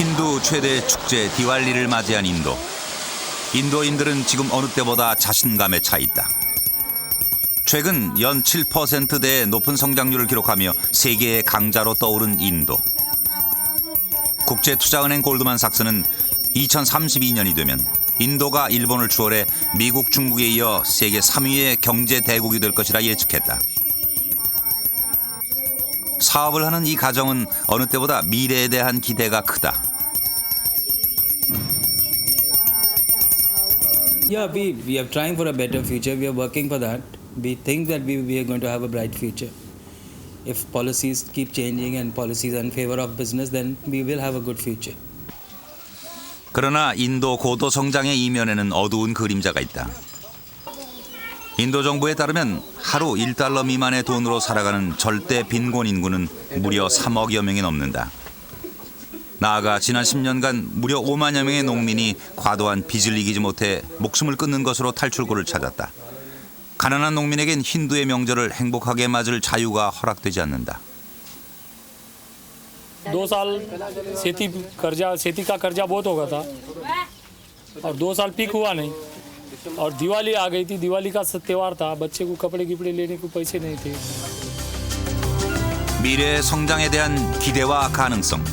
힌두 최대 축제 디왈리를 맞이한 인도. 인도인들은 지금 어느 때보다 자신감에 차 있다. 최근 연 7%대의 높은 성장률을 기록하며 세계의 강자로 떠오른 인도. 국제투자은행 골드만삭스는 2032년이 되면 인도가 일본을 추월해 미국, 중국에 이어 세계 3위의 경제 대국이 될 것이라 예측했다. 사업을 하는 이 가정은 어느 때보다 미래에 대한 기대가 크다. Yeah, we are trying for a better future. We are working for that. We think that we are going to have a bright future. If policies keep changing and policies are in favor of business, then we will have a good future. 그러나 인도 고도 성장의 이면에는 어두운 그림자가 있다. 인도 정부에 따르면 하루 1달러 미만의 돈으로 살아가는 절대 빈곤 인구는 무려 3억여 명이 넘는다. 나아가 지난 10년간 무려 5만여 명의 농민이 과도한 빚을 이기지 못해 목숨을 끊는 것으로 탈출구를 찾았다. 가난한 농민에겐 힌두의 명절을 행복하게 맞을 자유가 허락되지 않는다. 2 साल खेती का कर्जा बहुत हो गया था और 2 साल पीक हुआ नहीं और दिवाली आ गई थी। दिवाली का त्योहार था, बच्चे को कपड़े लेने को पैसे नहीं थे। 미래의 성장에 대한 기대와 가능성,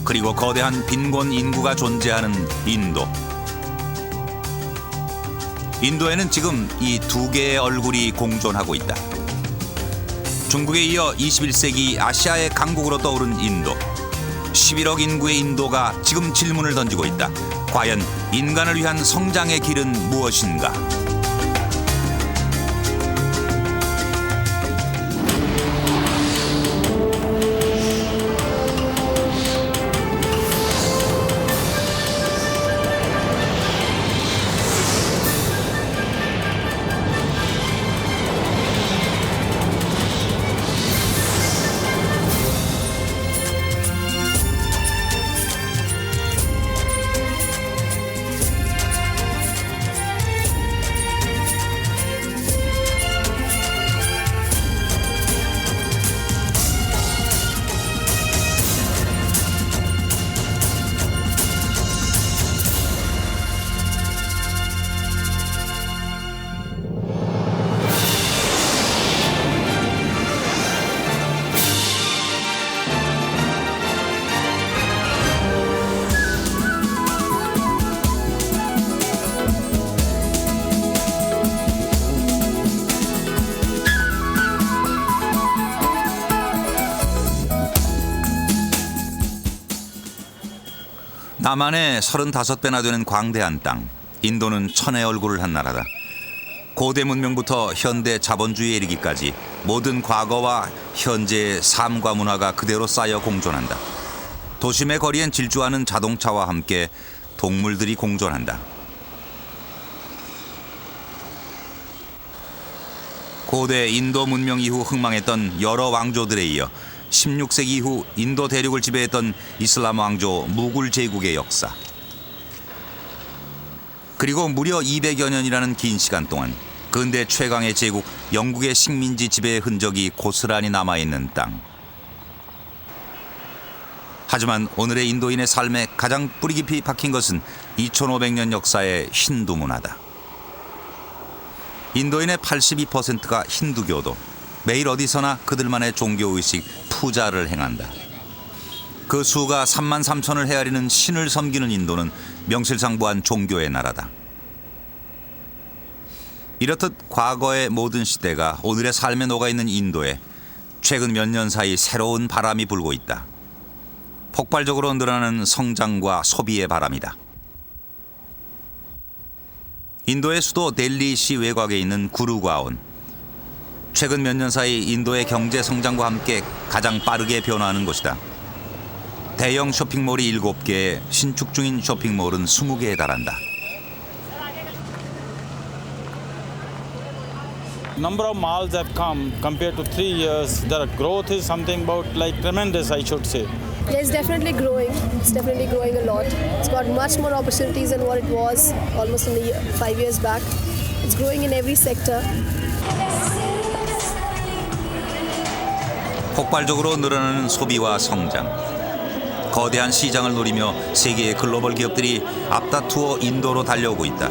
그리고 거대한 빈곤 인구가 존재하는 인도. 인도에는 지금 이 두 개의 얼굴이 공존하고 있다. 중국에 이어 21세기 아시아의 강국으로 떠오른 인도. 11억 인구의 인도가 지금 질문을 던지고 있다. 과연 인간을 위한 성장의 길은 무엇인가? 남한의 35배나 되는 광대한 땅, 인도는 천의 얼굴을 한 나라다. 고대 문명부터 현대 자본주의에 이르기까지 모든 과거와 현재의 삶과 문화가 그대로 쌓여 공존한다. 도심의 거리엔 질주하는 자동차와 함께 동물들이 공존한다. 고대 인도 문명 이후 흥망했던 여러 왕조들에 이어 16세기 이후 인도 대륙을 지배했던 이슬람 왕조 무굴 제국의 역사. 그리고 무려 200여 년이라는 긴 시간 동안 근대 최강의 제국 영국의 식민지 지배의 흔적이 고스란히 남아있는 땅. 하지만 오늘의 인도인의 삶에 가장 뿌리 깊이 박힌 것은 2500년 역사의 힌두 문화다. 인도인의 82%가 힌두교도. 매일 어디서나 그들만의 종교의식, 푸자를 행한다. 그 수가 3만 3천을 헤아리는 신을 섬기는 인도는 명실상 부한 종교의 나라다. 이렇듯 과거의 모든 시대가 오늘의 삶에 녹아있는 인도에 최근 몇 년 사이 새로운 바람이 불고 있다. 폭발적으로 늘어나는 성장과 소비의 바람이다. 인도의 수도 델리시 외곽에 있는 구르가온. 최근 몇 년 사이 인도의 경제 성장과 함께 가장 빠르게 변화하는 곳이다. 대형 쇼핑몰이 7개, 신축 중인 쇼핑몰은 20개에 달한다. Number of malls have come compared to 3 years. The growth is something about like tremendous, I should say. Yeah, it's definitely growing. It's definitely growing a lot. It's got much more opportunities than what it was almost 5 years back. It's growing in every sector. 폭발적으로 늘어나는 소비와 성장. 거대한 시장을 노리며 세계의 글로벌 기업들이 앞다투어 인도로 달려오고 있다.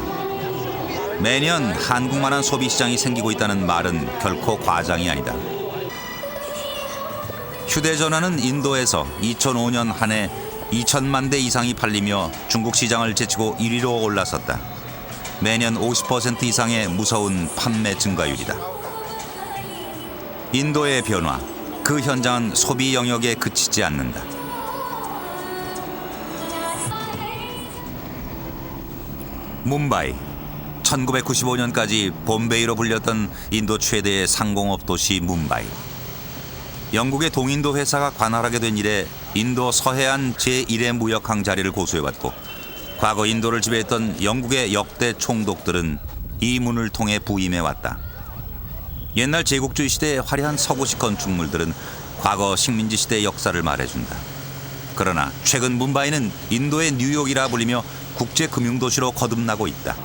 매년 한국만한 소비 시장이 생기고 있다는 말은 결코 과장이 아니다. 휴대전화는 인도에서 2005년 한 해 2천만 대 이상이 팔리며 중국 시장을 제치고 1위로 올라섰다. 매년 50% 이상의 무서운 판매 증가율이다. 인도의 변화, 그 현장은 소비 영역에 그치지 않는다. 뭄바이, 1995년까지 봄베이로 불렸던 인도 최대의 상공업 도시 뭄바이. 영국의 동인도 회사가 관할하게 된 이래 인도 서해안 제1의 무역항 자리를 고수해왔고, 과거 인도를 지배했던 영국의 역대 총독들은 이 문을 통해 부임해왔다. 옛날 제국주의 시대의 화려한 서구식 건축물들은 과거 식민지 시대의 역사를 말해준다. 그러나 최근 뭄바이는 인도의 뉴욕이라 불리며 국제금융도시로 거듭나고 있다.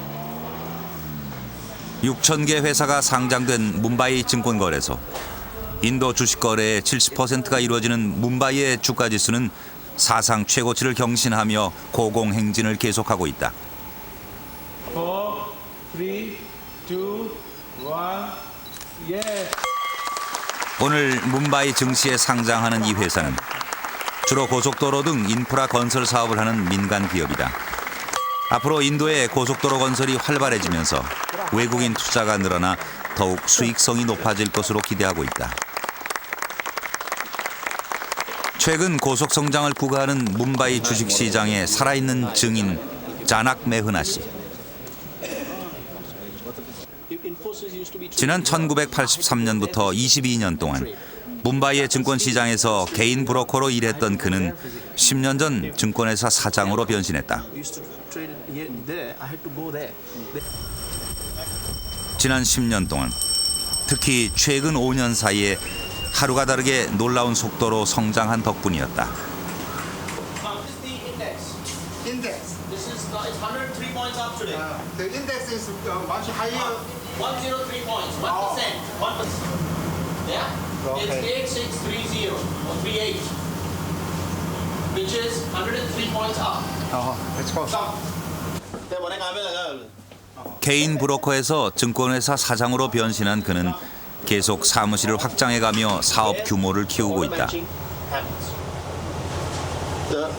6,000개 회사가 상장된 뭄바이 증권거래소. 인도 주식거래의 70%가 이루어지는 뭄바이의 주가지수는 사상 최고치를 경신하며 고공행진을 계속하고 있다. 4, 3, 2, 1, 예. 오늘 뭄바이 증시에 상장하는 이 회사는 주로 고속도로 등 인프라 건설 사업을 하는 민간 기업이다. 앞으로 인도의 고속도로 건설이 활발해지면서 외국인 투자가 늘어나 더욱 수익성이 높아질 것으로 기대하고 있다. 최근 고속 성장을 구가하는 뭄바이 주식시장의 살아있는 증인 자낙 메흐나 씨. 지난 1983년부터 22년 동안 뭄바이의 증권시장에서 개인 브로커로 일했던 그는 10년 전 증권회사 사장으로 변신했다. 지난 10년 동안, 특히 최근 5년 사이에 하루가 다르게 놀라운 속도로 성장한 덕분이었다. Index. This is it's 103 points up today. The index is much higher. 103 points, 1%, 1%. Yeah? Okay. It's 8630 or 38, which is 103 points up. Let's go. 개인 브로커에서 증권회사 사장으로 변신한 그는 계속 사무실을 확장해가며 사업 규모를 키우고 있다.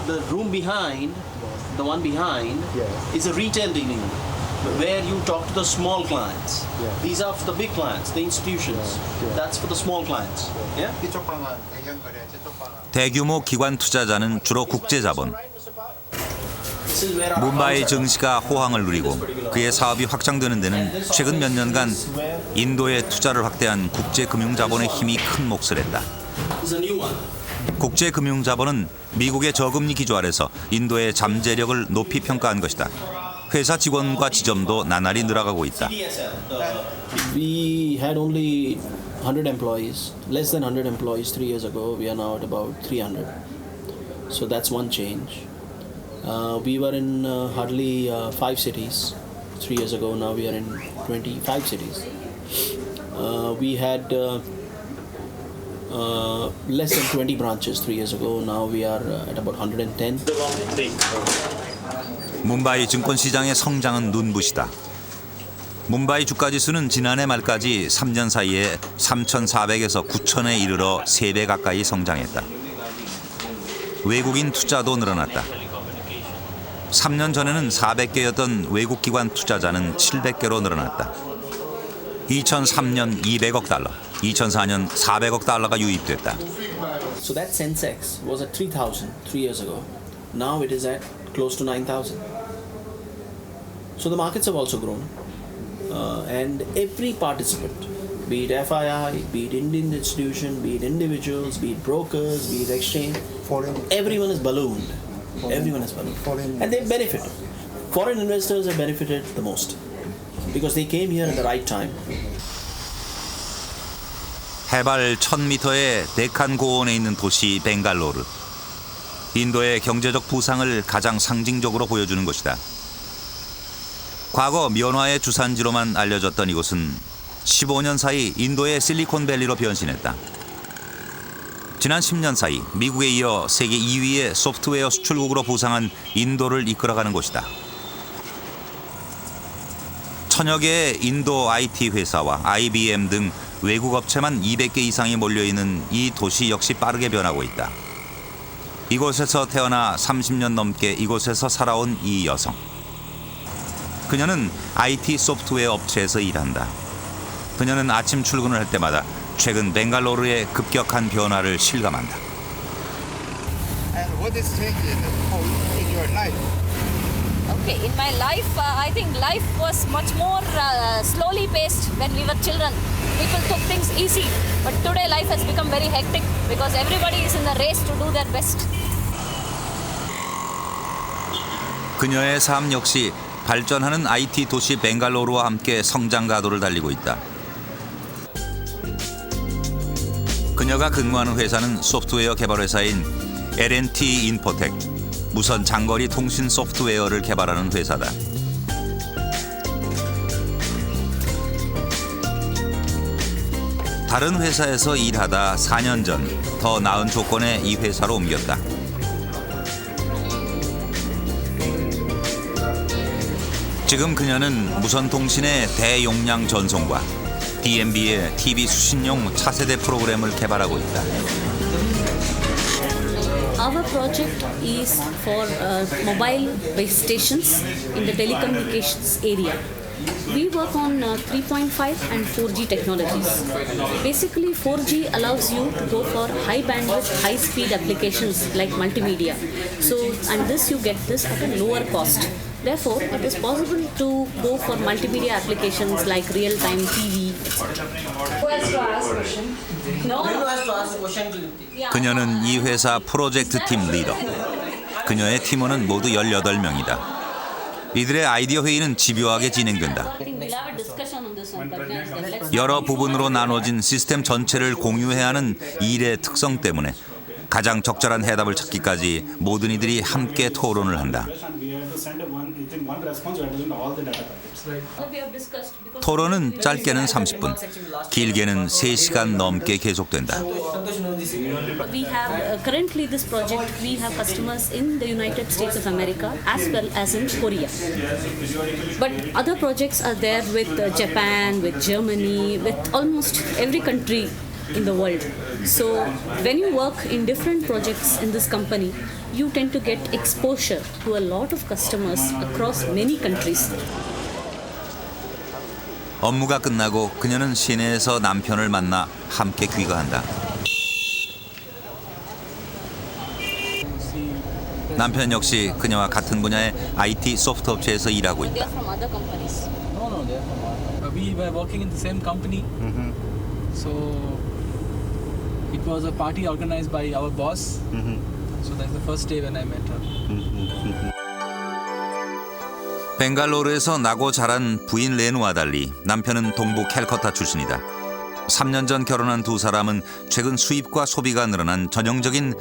The room behind, the one behind, is a retail dealing where you talk to the small clients. These are for the big clients, the institutions. That's for the small clients. Yeah? 이쪽 방은 대형 거래, 저쪽 방은 대규모 기관 투자자는 주로 국제자본. This is where our 뭄바이 증시가 호황을 누리고 그의 사업이 확장되는 데는 최근 몇 년간 인도에 투자를 확대한 국제금융자본의 힘이 큰 몫을 했다. is a new one. 국제금융자본은 미국의 저금리 기조 아래서 인도의 잠재력을 높이 평가한 것이다. 회사 직원과 지점도 나날이 늘어가고 있다. We had only 100 employees, less than 100 employees 3 years ago. We are now at about 300. So that's one change. We were in hardly 5 cities 3 years ago. Now we are in 25 cities. We had less than 20 branches 3 years ago. Now we are at about 110. 뭄바이 증권시장의 성장은 눈부시다. 뭄바이 주가지수는 지난해 말까지 3년 사이에 3,400에서 9,000에 이르러 3배 가까이 성장했다. 외국인 투자도 늘어났다. 3년 전에는 400개였던 외국 기관 투자자는 700개로 늘어났다. 2003년 200억 달러, 2004년 400억 달러가 유입됐다. So that Sensex was at 3,000 3 years ago. Now it is at close to 9,000. So the markets have also grown. And every participant, be it FII, be it Indian institution, be it individuals, be it brokers, be it exchange, everyone is ballooned. Everyone is ballooned. And they benefit. Foreign investors have benefited the most because they came here at the right time. 해발 1,000m의 데칸 고원에 있는 도시 벵갈로르. 인도의 경제적 부상을 가장 상징적으로 보여주는 것이다. 과거 면화의 주산지로만 알려졌던 이곳은 15년 사이 인도의 실리콘밸리로 변신했다. 지난 10년 사이 미국에 이어 세계 2위의 소프트웨어 수출국으로 부상한 인도를 이끌어가는 곳이다. 천여 개의 인도 IT 회사와 IBM 등 외국 업체만 200개 이상이 몰려있는 이 도시 역시 빠르게 변하고 있다. 이곳에서 태어나 30년 넘게 이곳에서 살아온 이 여성. 그녀는 IT 소프트웨어 업체에서 일한다. 그녀는 아침 출근을 할 때마다 최근 벵갈로르의 급격한 변화를 실감한다. And what is changing in your life? Okay, in my life, I think life was much more slowly paced when we were children. People took things easy, but today life has become very hectic because everybody is in the race to do their best. 그녀의 삶 역시 발전하는 IT 도시 벵갈로르와 함께 성장 가도를 달리고 있다. 그녀가 근무하는 회사는 소프트웨어 개발 회사인 L&T 인포텍, 무선 장거리 통신 소프트웨어를 개발하는 회사다. 다른 회사에서 일하다 4년 전 더 나은 조건의 이 회사로 옮겼다. 지금 그녀는 무선 통신의 대용량 전송과 DMB의 TV 수신용 차세대 프로그램을 개발하고 있다. Our project is for mobile base stations in the telecommunications area. We work on 3.5 and 4G technologies. Basically, 4G allows you to go for high bandwidth, high speed applications like multimedia. And you get this at a lower cost. Therefore, it is possible to go for multimedia applications like real-time TV, etc. Who has to ask question? No. Who has to ask the question? 그녀는 이 회사 프로젝트 팀 리더. 그녀의 팀원은 모두 18명이다. 이들의 아이디어 회의는 집요하게 진행된다. I think we'll have a discussion on this one, but let's 여러 부분으로 나눠진 시스템 전체를 공유해야 하는 일의 특성 때문에 가장 적절한 해답을 찾기까지 모든 이들이 함께 토론을 한다. we have discussed because 토론은 짧게는 30분, 길게는 3시간 넘게 계속된다. we have currently this project we have customers in the United States of America as well as in Korea. But other projects are there with Japan, with Germany, with almost every country in the world. So when you work in different projects in this company, you tend to get exposure to a lot of customers across many countries. 업무가 끝나고 그녀는 시내에서 남편을 만나 함께 귀가한다. 남편 역시 그녀와 같은 분야의 IT 소프트 업체에서 일하고 They 있다. are from other companies. No, they're from. We were working in the same company. So it was a party organized by our boss. So that's the first day when I met her. 벵갈로르에서 나고 자란 부인 레누와 달리 남편은 동부 캘커타 출신이다. 3년 전 결혼한 두 사람은 최근 수입과 소비가 늘어난 전형적인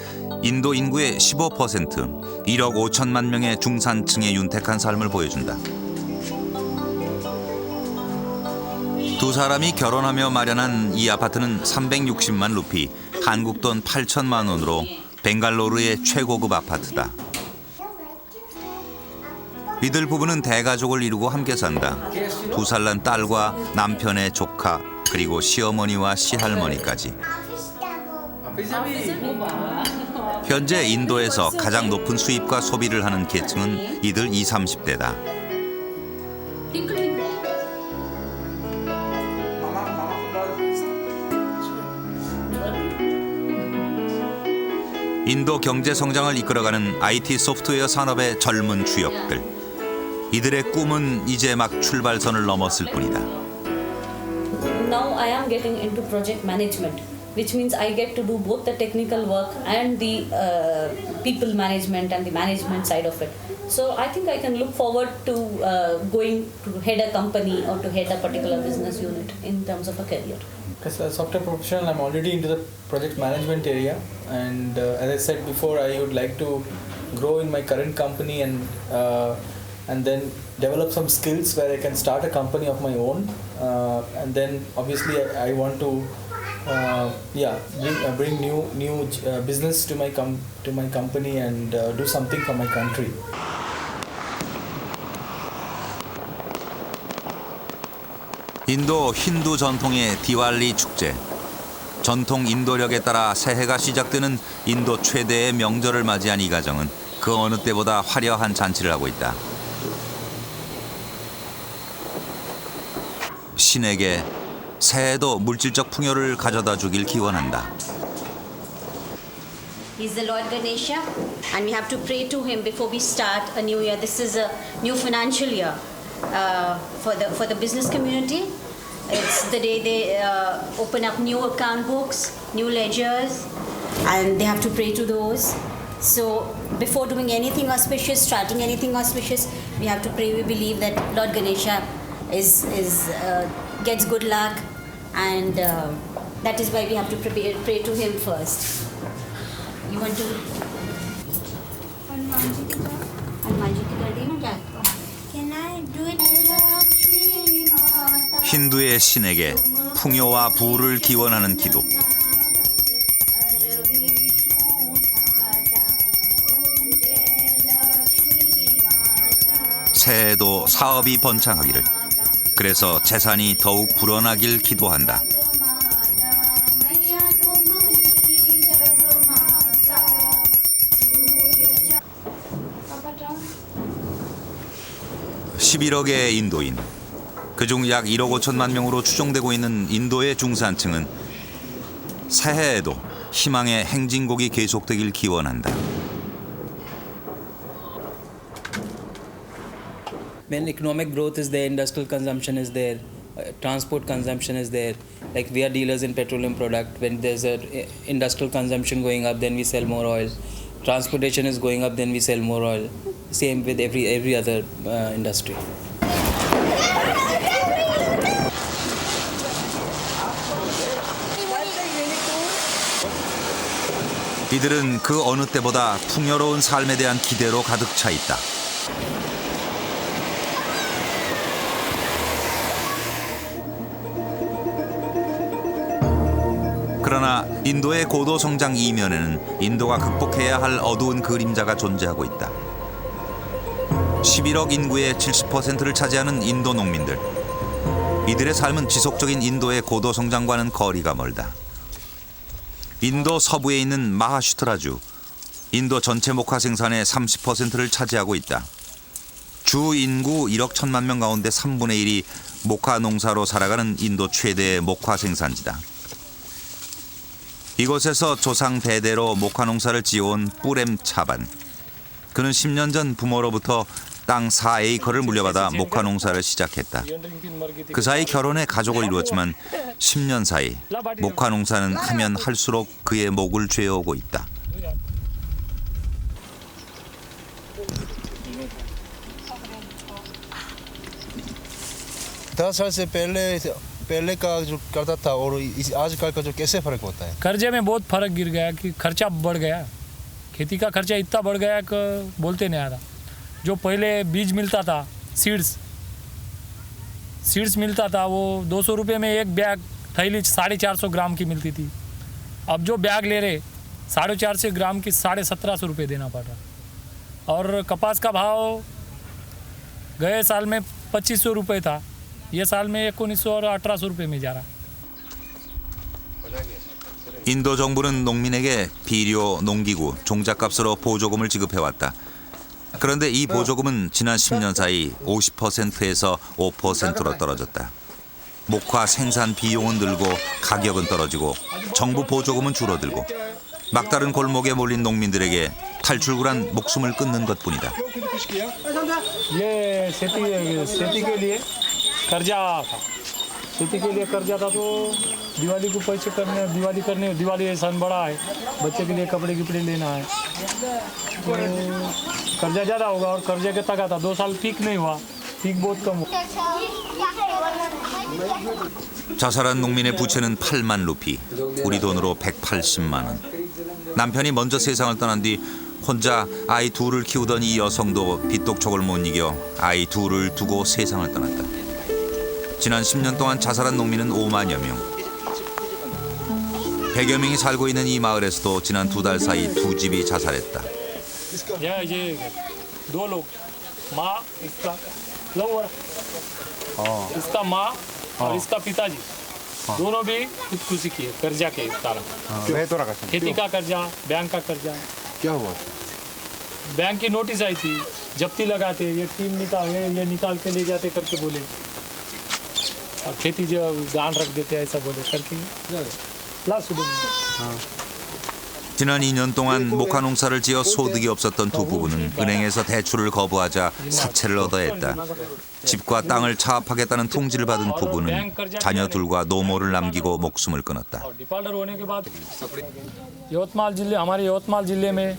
인도 인구의 15%, 1억 5천만 명의 중산층의 윤택한 삶을 보여준다. 두 사람이 결혼하며 마련한 이 아파트는 360만 루피, 한국 돈 8천만 원으로 벵갈로르의 최고급 아파트다. 이들 부부는 대가족을 이루고 함께 산다. 2살 난 딸과 남편의 조카, 그리고 시어머니와 시할머니까지. 현재 인도에서 가장 높은 수입과 소비를 하는 계층은 이들 20, 30대다. 인도 경제 성장을 이끌어가는 IT 소프트웨어 산업의 젊은 주역들. 이들의 꿈은 이제 막 출발선을 넘었을 뿐이다. Now I am getting into project management, which means I get to do both the technical work and the people management and the management side of it. So I think I can look forward to going to head a company or to head a particular business unit in terms of a career. As a software professional, I'm already into the project management area, and as I said before, I would like to grow in my current company and then develop some skills where I can start a company of my own, and then obviously I want to bring new business to my company and do something for my country. 인도 힌두 전통의 디왈리 축제. 전통 인도력에 따라 새해가 시작되는 인도 최대의 명절을 맞이한 이 가정은 그 어느 때보다 화려한 잔치를 하고 있다. 신에게 새해도 물질적 풍요를 가져다 주길 기원한다. He's the Lord Ganesha, and we have to pray to him before we start a new year. This is a new financial year for the business community. It's the day they open up new account books, new ledgers, and they have to pray to those. So before doing anything auspicious, starting anything auspicious, we have to pray. We believe that Lord Ganesha gets good luck, and that is why we have to pray to him first. You want to? Can I do it? 힌두의 신에게 풍요와 부를 기원하는 기도. 새해에도 사업이 번창하기를, 그래서 재산이 더욱 불어나길 기도한다. (11억의) 인도인, 그중 약 1억 5천만 명으로 추정되고 있는 인도의 중산층은 새해에도 희망의 행진곡이 계속되길 기원한다. When economic growth is there, industrial consumption is there, transport consumption is there. Like we are dealers in petroleum product. When there's a industrial consumption going up, then we sell more oil. Transportation is going up, then we sell more oil. Same with every other industry. 이들은 그 어느 때보다 풍요로운 삶에 대한 기대로 가득 차 있다. 그러나 인도의 고도 성장 이면에는 인도가 극복해야 할 어두운 그림자가 존재하고 있다. 11억 인구의 70%를 차지하는 인도 농민들. 이들의 삶은 지속적인 인도의 고도 성장과는 거리가 멀다. 인도 서부에 있는 마하슈트라주, 인도 전체 목화 생산의 30%를 차지하고 있다. 주 인구 1억 1천만 명 가운데 3분의 1이 목화 농사로 살아가는 인도 최대의 목화 생산지다. 이곳에서 조상 대대로 목화 농사를 지어온 뿌렘 차반. 그는 10년 전 부모로부터 땅 4에이커를 물려받아 목화 농사를 시작했다. 그 사이 결혼해 가족을 이루었지만 10년 사이 목화 농사는 하면 할수록 그의 목을 죄어오고 있다. पहले का जो करता था और आजकल का जो कैसे फर्क होता है? कर्जे में बहुत फर्क गिर गया कि खर्चा बढ़ गया। खेती का खर्चा इतना बढ़ गया कि बोलते नहीं आ रहा। जो पहले बीज मिलता था, सीड्स मिलता था, वो 200 रुपये में एक बैग थैली 450 ग्राम की मिलती थी। अब जो बैग ले रहे 450 ग्राम की 1750 रुपये देना पड़ रहा। और कपास का भाव गए साल में 2500 रुपये था, ये साल में 1900 और 1800 रुपये में जा रहा। 인도 정부는 농민에게 비료, 농기구, 종잣값으로 보조금을 지급해왔다. 그런데 이 보조금은 지난 10년 사이 50%에서 5%로 떨어졌다. 목화 생산 비용은 늘고 가격은 떨어지고 정부 보조금은 줄어들고 막다른 골목에 몰린 농민들에게 탈출구란 목숨을 끊는 것뿐이다. ये खेती के लिए कर्जा था। खेती के लिए कर्जा था तो दिवाली को पैसे करने, दिवाली सन बड़ा है, बच्चे के लिए कपड़े लेना है, तो कर्जा ज़्यादा होगा। और कर्जे के तक था 2 साल पीक नहीं हुआ, पीक बहुत कम हुआ। 자살한 농민의 부채는 8만 루피, 우리 돈으로 180만 원. 남편이 먼저 세상을 떠난 뒤 혼자 아이 둘을 키우던 이 여성도 빚독촉을 못 이겨 아이 둘을 두고 세상을 떠났다. 지난 10년 동안 자살한 농민은 5만여 명. 100여 명이 살고 있는 이 마을에서도 지난 2달 사이 2집이 자살했다. ये 2 लोग माँ इसका लवर इसका माँ और इसका पिताजी दोनों भी खुदकुशी किए कर्जा के कारण खेती का कर्जा बैंक का कर्जा क्या हुआ? बैंक की नोटिस आई थी जब्ती लगाते ये टीम ये निकाल के ले जाते करके बोले और खेती जो गान रख देते ऐसा बोले करके ला सुबह 지난 2년 동안 목화 농사를 지어 소득이 없었던 두 부부는 은행에서 대출을 거부하자 사채를 얻어야 했다. 집과 땅을 차압하겠다는 통지를 받은 부부는 자녀들과 노모를 남기고 목숨을 끊었다. डिफॉल्टर होने के बाद यवतमाल जिले हमारे यवतमाल जिले में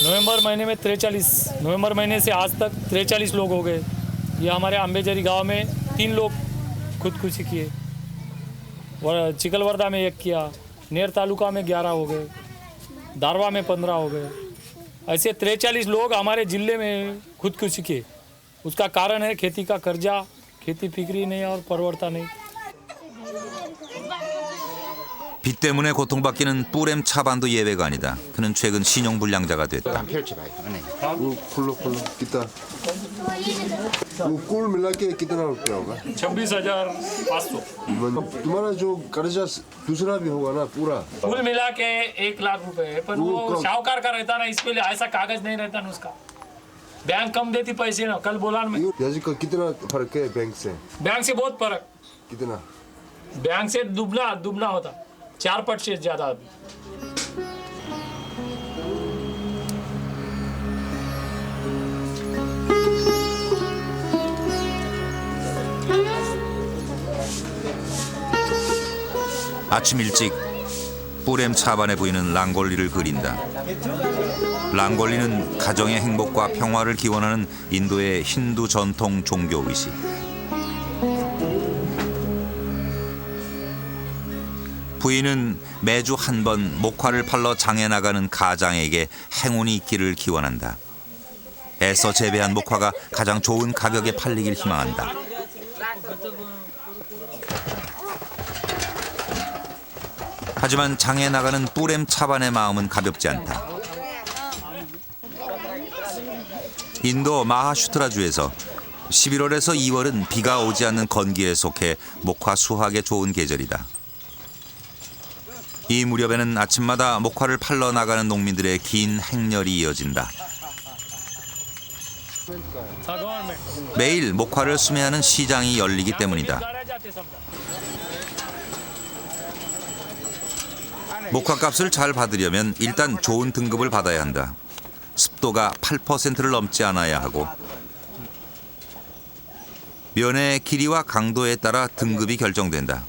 नवंबर महीने में 43 नवंबर महीने से आज तक 43 लोग हो गए। ये हमारे अम्बेजरी गांव में 3 लोग खुदकुशी किए, चिकलवर्दा में 1 किया, नेर तालुका में 11 हो गए, दारवा में 15 हो गए। ऐसे 43 लोग हमारे जिले में खुदकुशी किए। उसका कारण है खेती का कर्जा, खेती फिक्री नहीं और परवड़ता नहीं। 빚 때문에 고통받기는 뿌렘 차반도 예외가 아니다. 그는 최근 신용불량자가 됐다. खुल्लो कितना? वो कुल मिला के कितना रुपया होगा? 26,500 तुम्हारा जो कर्जा दूसरा भी होगा ना पूरा? कुल मिला के 1 लाख रुपए है, पर वो शाहूकार का रहता ना, इसके लिए ऐसा कागज नहीं रहता ना उसका। बैंक कम देती पैसे ना, कल बोला मैं। जैसे कितना फर्क है बैंक से? बैंक से बहुत फर्क, कितना? बैंक से दुगना होता, 4 पट से ज्यादा। 아침 일찍 뿌렘 차반에 보이는 랑골리를 그린다. 랑골리는 가정의 행복과 평화를 기원하는 인도의 힌두 전통 종교 의식. 부인은 매주 한 번 목화를 팔러 장에 나가는 가장에게 행운이 있기를 기원한다. 애써 재배한 목화가 가장 좋은 가격에 팔리길 희망한다. 하지만 장에 나가는 뿌렘 차반의 마음은 가볍지 않다. 인도 마하슈트라주에서 11월에서 2월은 비가 오지 않는 건기에 속해 목화 수확에 좋은 계절이다. 이 무렵에는 아침마다 목화를 팔러 나가는 농민들의 긴 행렬이 이어진다. 매일 목화를 수매하는 시장이 열리기 때문이다. 목화값을 잘 받으려면 일단 좋은 등급을 받아야 한다. 습도가 8%를 넘지 않아야 하고 면의 길이와 강도에 따라 등급이 결정된다.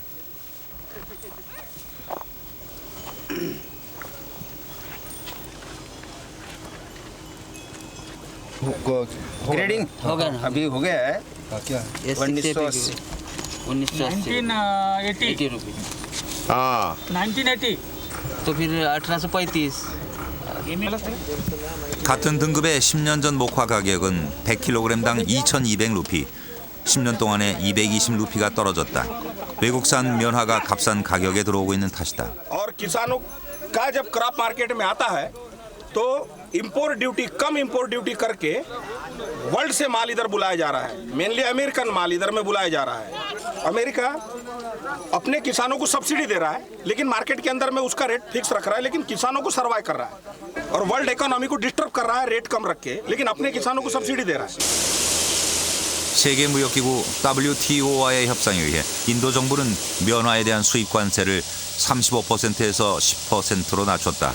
ग्रेडिंग हो गया ना? अभी हो गया है क्या? 1980 1980 हाँ 1980 तो फिर 1835 같은 등급의 10년 전 목화 가격은 100kg당 2,200루피, 10년 동안에 220루피가 떨어졌다. 외국산 면화가 값싼 가격에 들어오고 있는 탓이다. और किसानों का जब क्रॉप मार्केट में आता है तो इंपोर्ट ड्यूटी कम इंपोर्ट ड्यूटी करके वर्ल्ड से माल इधर बुलाया जा रहा है, मेनली अमेरिकन माल इधर में बुलाया जा रहा है। अमेरिका अपने किसानों को सब्सिडी दे रहा है, लेकिन मार्केट के अंदर में उसका रेट फिक्स रख रहा है, लेकिन किसानों को सर्वाइव कर रहा है और वर्ल्ड इकोनॉमी को डिस्टर्ब कर रहा है रेट कम रख के, लेकिन अपने किसानों को सब्सिडी दे रहा है। 세계무역기구 WTO와의 협상에 의해 인도 정부는 면화에 대한 수입 관세를 35%에서 10%로 낮췄다.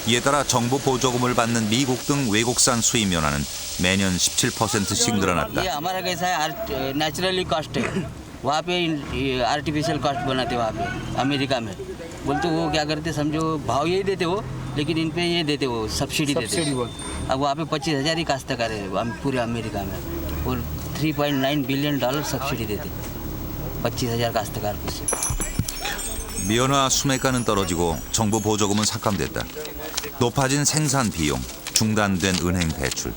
이에 따라 정부 보조금을 받는 미국 등 외국산 수입 면화는 매년 17%씩 늘어났다. ये हमारा कैसा है नेचुरली कॉस्ट है, वहाँ पे आर्टिफिशियल कॉस्ट बनाते वहाँ पे अमेरिका में। बोलते वो क्या करते समझो भाव यही देते हो, लेकिन इन पे ये देते वो सब्सिडी देते। अब वहाँ पे 25,000 ही काश्तकार है पूरे अमेरिका में और $3.9 बिलियन सब्सिडी देते 25,000 काश्तकार को। 면화 수매가는 떨어지고 정부 보조금은 삭감됐다. 높아진 생산 비용, 중단된 은행 대출.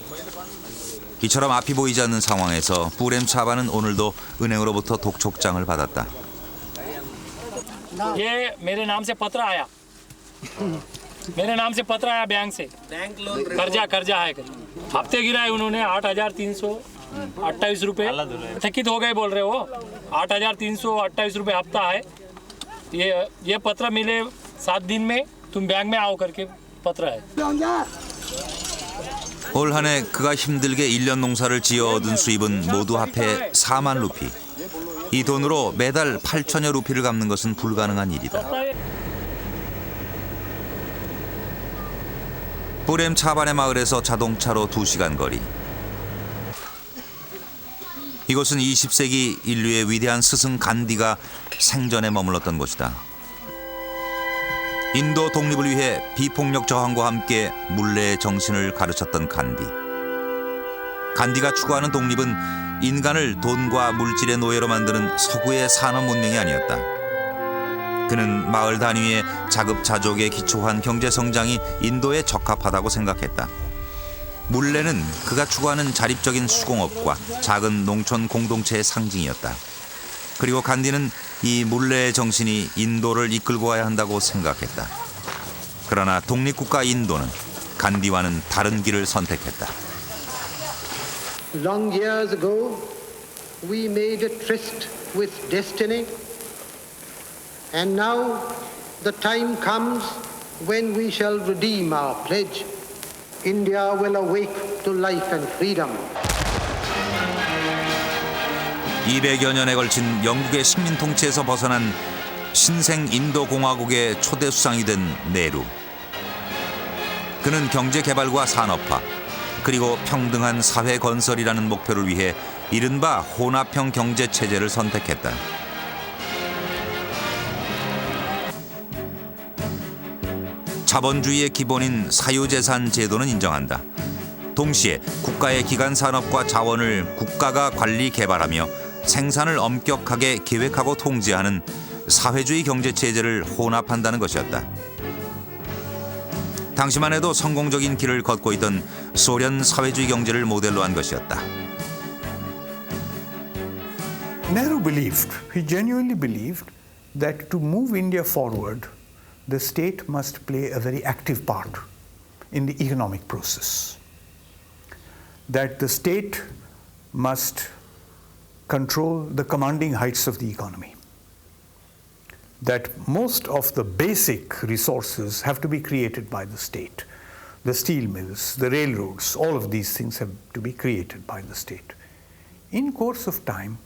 이처럼 앞이 보이지 않는 상황에서 뿌렘 차반은 오늘도 은행으로부터 독촉장을 받았다. ये मेरे नाम से पत्र आया, मेरे नाम से पत्र आया बैंक से, कर्जा है हफ्ते गिराए उन्होंने 8,328 रुपये। थकित हो गए बोल रहे हो, 8,328 रुपये हफ्ता है। ये पत्र मिले 7 दिन में, तुम बैंक में आओ करके पत्र है। 올 한 해 그가 힘들게 1년 농사를 지어 얻은 수입은 모두 합해 4만 루피. 이 돈으로 매달 8천여 루피를 갚는 것은 불가능한 일이다. 뿌렘 차반의 마을에서 자동차로 2시간 거리. 이곳은 20세기 인류의 위대한 스승 간디가 생전에 머물렀던 곳이다. 인도 독립을 위해 비폭력 저항과 함께 물레의 정신을 가르쳤던 간디. 간디가 추구하는 독립은 인간을 돈과 물질의 노예로 만드는 서구의 산업 문명이 아니었다. 그는 마을 단위의 자급자족에 기초한 경제 성장이 인도에 적합하다고 생각했다. 물레는 그가 추구하는 자립적인 수공업과 작은 농촌 공동체의 상징이었다. 그리고 간디는 이 물레의 정신이 인도를 이끌고 가야 한다고 생각했다. 그러나 독립국가 인도는 간디와는 다른 길을 선택했다. Long years ago, we made a tryst with destiny, and now the time comes when we shall redeem our pledge. India will awake to life and freedom. 200여 년에 걸친 영국의 식민 통치에서 벗어난 신생 인도 공화국의 초대 수상이 된 네루. 그는 경제 개발과 산업화, 그리고 평등한 사회 건설이라는 목표를 위해 이른바 혼합형 경제 체제를 선택했다. 자본주의의 기본인 사유재산 제도는 인정한다. 동시에 국가의 기간 산업과 자원을 국가가 관리 개발하며 생산을 엄격하게 계획하고 통제하는 사회주의 경제 체제를 혼합한다는 것이었다. 당시만 해도 성공적인 길을 걷고 있던 소련 사회주의 경제를 모델로 한 것이었다. Nehru believed, he genuinely believed that to move India forward, the state must play a very active part in the economic process. That the state must control the commanding heights of the economy. That most of the basic resources have to be created by the state. The steel mills, the railroads, all of these things have to be created by the state. In course of time,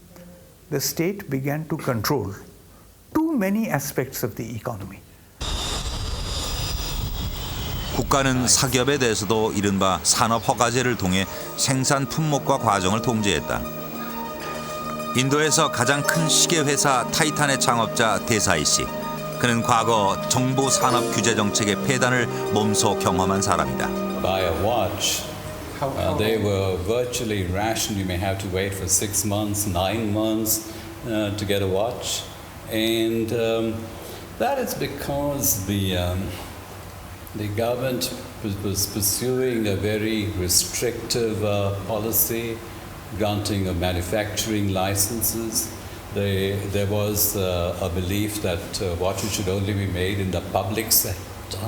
the state began to control too many aspects of the economy. 국가는 사기업에 대해서도 이른바 산업 허가제를 통해 생산 품목과 과정을 통제했다. 인도에서 가장 큰 시계 회사 타이탄의 창업자 대사이 씨. 그는 과거 정부 산업 규제 정책의 폐단을 몸소 경험한 사람이다. Buy a watch. They were virtually rationed. You may have to wait for 6 months, 9 months to get a watch, and that is because the government was pursuing a very restrictive policy, granting of manufacturing licenses. There was a belief that watches should only be made in the public sector.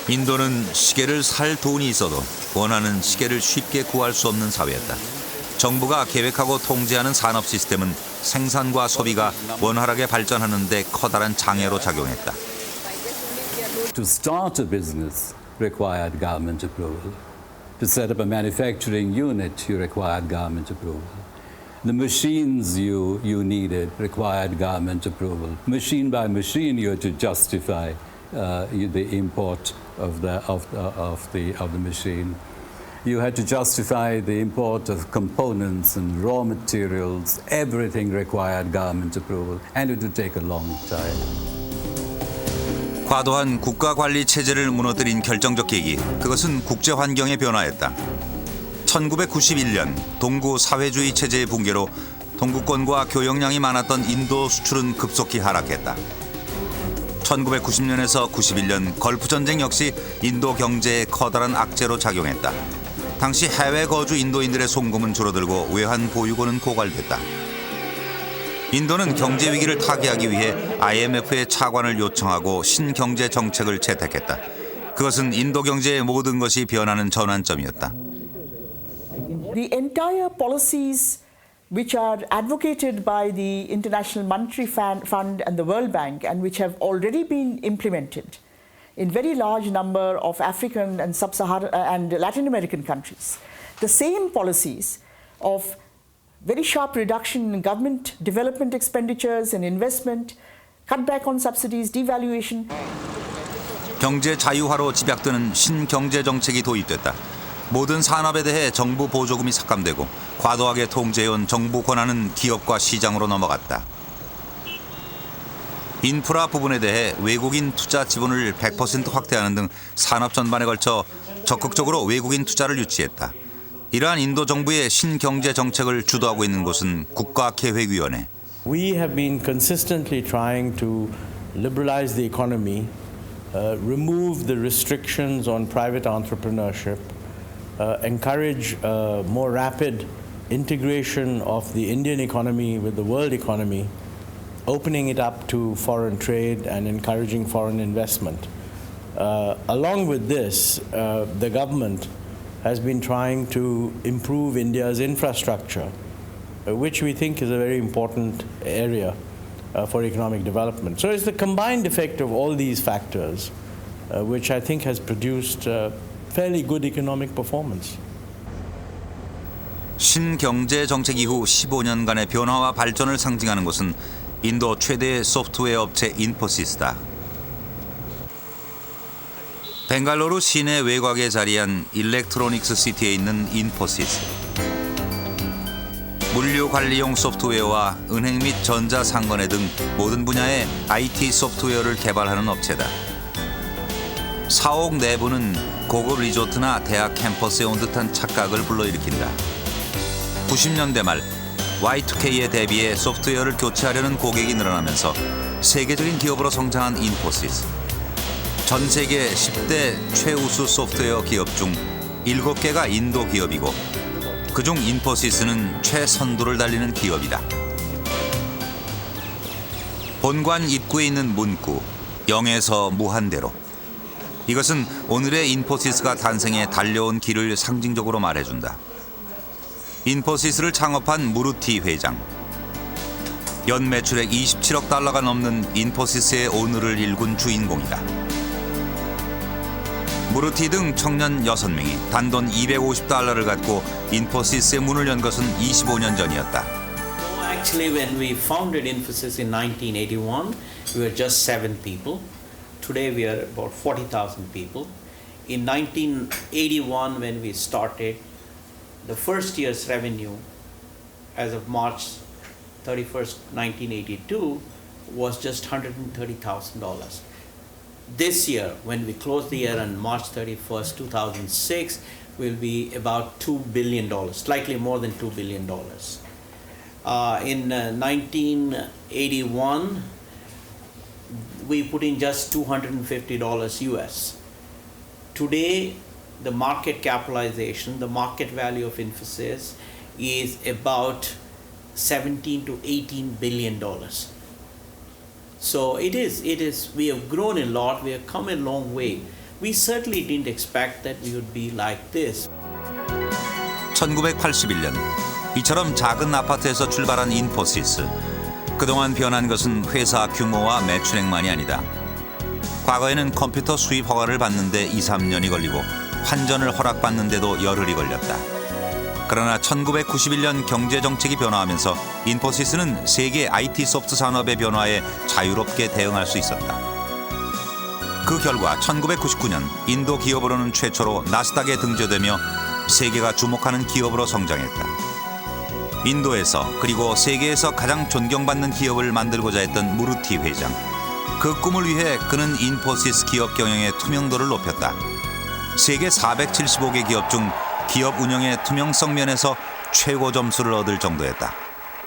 인도는 시계를 살 돈이 있어도 원하는 시계를 쉽게 구할 수 없는 사회였다. 정부가 계획하고 통제하는 산업 시스템은 생산과 소비가 원활하게 발전하는 데 커다란 장애로 작용했다. To start a business required government approval. To set up a manufacturing unit, you required government approval. The machines you needed required government approval. Machine by machine, you had to justify the import of the machine. You had to justify the import of components and raw materials. Everything required government approval, and it would take a long time. 과도한 국가 관리 체제를 무너뜨린 결정적 계기, 그것은 국제 환경의 변화였다. 1991년 동구 사회주의 체제의 붕괴로 동구권과 교역량이 많았던 인도 수출은 급속히 하락했다. 1990년에서 91년 걸프 전쟁 역시 인도 경제에 커다란 악재로 작용했다. 당시 해외 거주 인도인들의 송금은 줄어들고 외환 보유고는 고갈됐다. 인도는 경제 위기를 타개하기 위해 IMF의 차관을 요청하고 신경제 정책을 채택했다. 그것은 인도 경제의 모든 것이 변하는 전환점이었다. The entire policies which are advocated by the International Monetary Fund and the World Bank and which have already been implemented in very large number of African and Sub-Saharan and Latin American countries. The same policies of very sharp reduction in government development expenditures and investment, cut back on subsidies, devaluation. 경제 자유화로 집약되는 신경제 정책이 도입됐다. 모든 산업에 대해 정부 보조금이 삭감되고 과도하게 통제해온 정부 권한은 기업과 시장으로 넘어갔다. 인프라 부분에 대해 외국인 투자 지분을 100% 확대하는 등 산업 전반에 걸쳐 적극적으로 외국인 투자를 유치했다. 이러한 인도 정부의 신경제 정책을 주도하고 있는 곳은 국가계획위원회. We have been consistently trying to liberalize the economy, remove the restrictions on private entrepreneurship, encourage more rapid integration of the Indian economy with the world economy, opening it up to foreign trade and encouraging foreign investment. Along with this, the government has been trying to improve India's infrastructure, which we think is a very important area for economic development. So it's the combined effect of all these factors which I think has produced fairly good economic performance. 신경제 정책 이후 15년간의 변화와 발전을 상징하는 곳은 인도 최대의 소프트웨어 업체 인포시스다. 벵갈루루 시내 외곽에 자리한 일렉트로닉스 시티에 있는 인포시스. 물류 관리용 소프트웨어와 은행 및 전자상거래 등 모든 분야의 IT 소프트웨어를 개발하는 업체다. 사옥 내부는 고급 리조트나 대학 캠퍼스에 온 듯한 착각을 불러일으킨다. 90년대 말 Y2K에 대비해 소프트웨어를 교체하려는 고객이 늘어나면서 세계적인 기업으로 성장한 인포시스. 전 세계 10대 최우수 소프트웨어 기업 중 7개가 인도 기업이고 그중 인포시스는 최선두를 달리는 기업이다. 본관 입구에 있는 문구, 영에서 무한대로. 이것은 오늘의 인포시스가 탄생해 달려온 길을 상징적으로 말해준다. 인포시스를 창업한 무르티 회장. 연 매출액 27억 달러가 넘는 인포시스의 오늘을 일군 주인공이다. 무르티 등 청년 6명이 단돈 250달러를 갖고 인포시스의 문을 연 것은 25년 전이었다. Actually, when we founded Infosys in 1981, we were just 7 people. Today we are about 40,000 people. In 1981, when we started, the first year's revenue as of March 31st, 1982 was just $130,000. This year, when we close the year on March 31st, 2006, will be about $2 billion, slightly more than $2 billion. In 1981, we put in just $250 US. Today, the market capitalization, the market value of Infosys is about $17 to $18 billion. So it is, we have grown a lot, we have come a long way. We certainly didn't expect that we would be like this. 1981년, 이처럼 작은 아파트에서 출발한 인포시스. 그동안 변한 것은 회사 규모와 매출액만이 아니다. 과거에는 컴퓨터 수입 허가를 받는데 2, 3년이 걸리고 환전을 허락받는데도 열흘이 걸렸다. 그러나 1991년 경제정책이 변화하면서 인포시스는 세계 IT 소프트 산업의 변화에 자유롭게 대응할 수 있었다. 그 결과 1999년 인도 기업으로는 최초로 나스닥에 등재되며 세계가 주목하는 기업으로 성장했다. 인도에서 그리고 세계에서 가장 존경받는 기업을 만들고자 했던 무르티 회장. 그 꿈을 위해 그는 인포시스 기업 경영의 투명도를 높였다. 세계 475개 기업 중 기업 운영의 투명성 면에서 최고 점수를 얻을 정도였다.